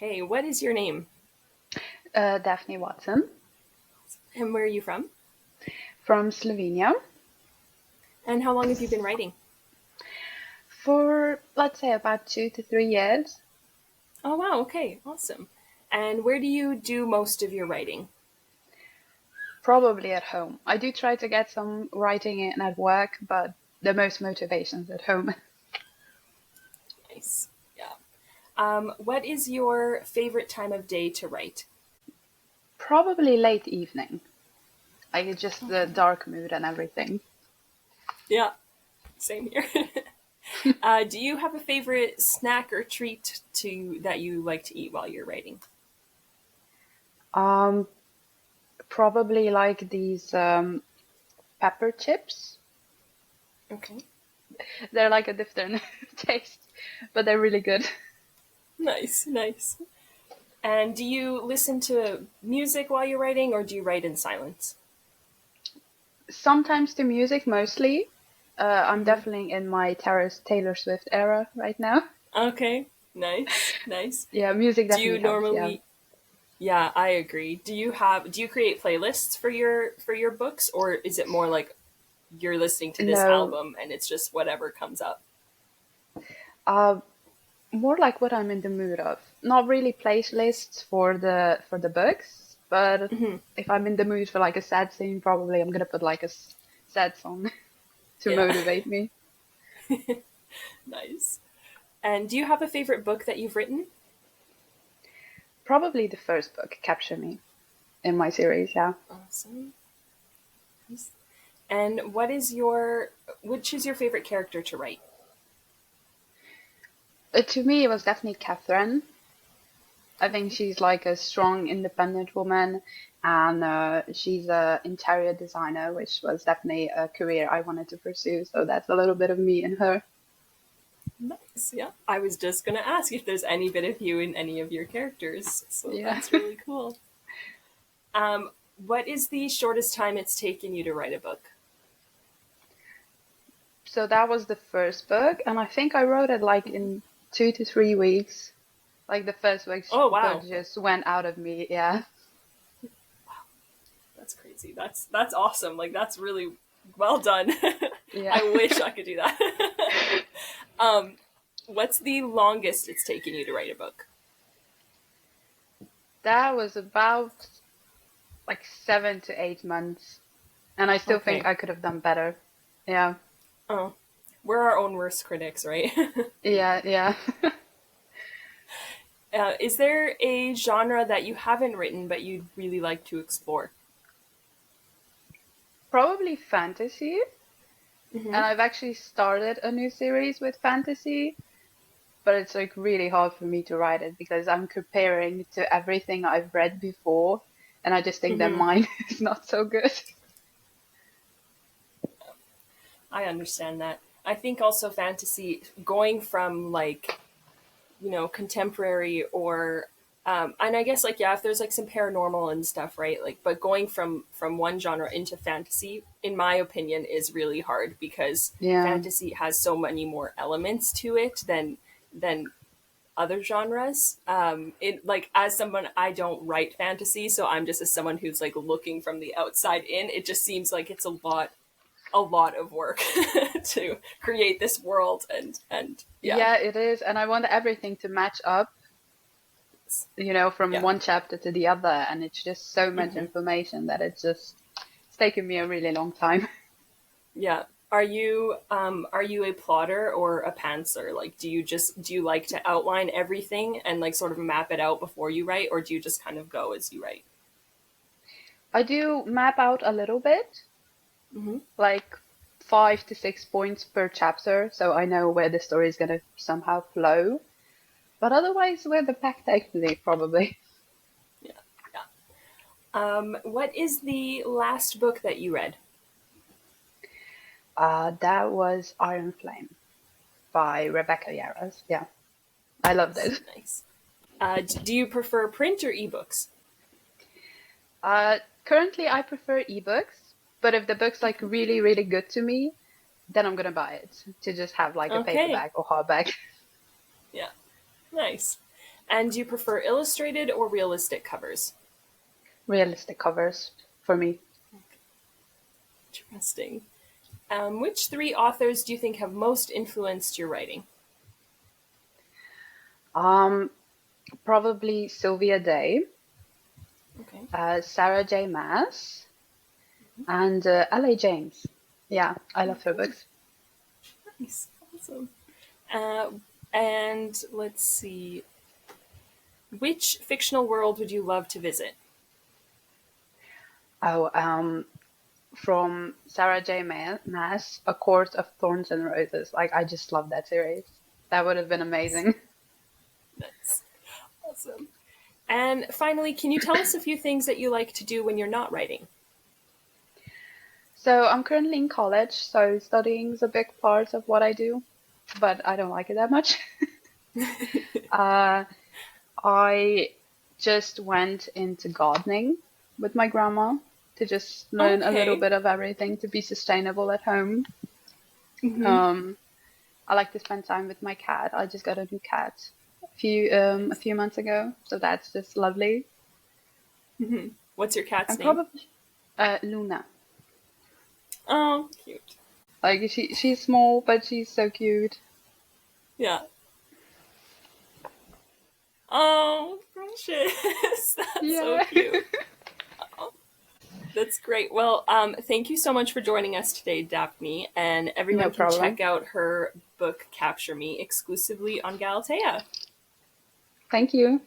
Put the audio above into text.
Okay, what is your name? Daphne Watson And where are you from? from Slovenia And how long have you been writing? for, let's say, about 2 to 3 years. Oh, wow, okay, awesome. And where do you do most of your writing? Probably at home. I do try to get some writing in at work, but the most motivations at home. Nice. Yeah. What is your favorite time of day to write? Probably late evening. Like it's just the Okay. dark mood and everything. Yeah, same here. Do you have a favorite snack or treat to that you like to eat while you're writing? Um, Probably like these pepper chips. Okay. They're like a different taste, but they're really good. Nice, nice. And do you listen to music while you're writing, or do you write in silence? Sometimes the music, mostly. I'm Hmm. definitely in my Taylor Swift era right now. Okay, nice, nice. Yeah, music Do you definitely helps. Yeah. normally? Yeah, I agree. Do you create playlists for your books, or is it more like you're listening to this No, album and it's just whatever comes up? uh, more like what I'm in the mood of. Not really Nice. playlists for the books, but Hmm. if I'm in the mood for like a sad scene, probably I'm gonna put like a sad song to Yeah, motivate me. nice. And do you have a favorite book that you've written? Probably the first book, Capture Me, in my series. Yeah. Awesome. Nice. And which is your favorite character to write? To me, it was definitely Catherine. I think Okay. she's like a strong, independent woman, and she's a interior designer, which was definitely a career I wanted to pursue. So that's a little bit of me in her. Nice. Yeah. I was just gonna ask if there's any bit of you in any of your characters, so Yeah. that's really cool. Um, what is the shortest time it's taken you to write a book? So that was the first book, and I think I wrote it like in 2 to 3 weeks. Like the first Oh book wow, just went out of me. Yeah. that's crazy. That's awesome. Like that's really well done. Yeah. I wish I could do that. um, what's the longest it's taken you to write a book? That was about like 7 to 8 months, and I still think Okay. I could have done better. Yeah. Oh, we're our own worst critics, right? Yeah. Yeah. Is there a genre that you haven't written but you'd really like to explore? Probably fantasy. Hmm. And I've actually started a new series with fantasy, but it's like really hard for me to write it because I'm comparing to everything I've read before, and I just think that Hmm. mine is not so good. I understand that. I think also fantasy going from like contemporary or and I guess like yeah, if there's like some paranormal and stuff, right? Like, but going from one genre into fantasy, in my opinion, is really hard because Yeah. fantasy has so many more elements to it than other genres. It like as someone I don't write fantasy, so I'm just as someone who's like looking from the outside in. It just seems like it's a lot of work to create this world and yeah, Yeah, it is. And I want everything to match up, from yeah. one chapter to the other. And it's just so much Hmm. information that it's taken me a really long time. Yeah. Are you a plotter or a pantser? Like do you like to outline everything and like sort of map it out before you write, or do you just kind of go as you write? I do map out a little bit, Hmm. like 5 to 6 points per chapter, so I know where the story is going to somehow flow. But otherwise, we're the pack technically, probably. Yeah. Yeah. What is the last book that you read? That was Iron Flame by Rebecca Yarros. Yeah, I loved Nice, it. nice. Do you prefer print or ebooks? Currently, I prefer ebooks, but if the book's like really, really good to me, then I'm gonna buy it to just have like a Okay. paperback or hardback. Yeah. Nice. And do you prefer illustrated or realistic covers? Realistic covers for me. Interesting. Which three authors do you think have most influenced your writing? Um, Probably Sylvia Day, Okay, Sarah J. Maas, and L.A. James. Yeah, I love her okay, books. nice, awesome. Uh, and let's see, which fictional world would you love to visit? Oh, from Sarah J. Maas, A Court of Thorns and Roses. Like, I just love that series. That would have been amazing. Nice, awesome. And finally, can you tell us a few things that you like to do when you're not writing? So I'm currently in college, so studying is a big part of what I do, but I don't like it that much. Uh, I just went into gardening with my grandma to just learn a little Okay. bit of everything to be sustainable at home. Mm-hmm. Um, I like to spend time with my cat. I just got a new cat a few months ago, so that's just lovely. Mm-hmm. What's your cat's And name? probably Luna. Oh, cute. Like she's small, but she's so cute. Yeah. Oh, precious. That's so Yeah. cute. Oh, that's great. Well, thank you so much for joining us today, Daphne. And No everyone can problem. check out her book, Capture Me, exclusively on Galatea. Thank you.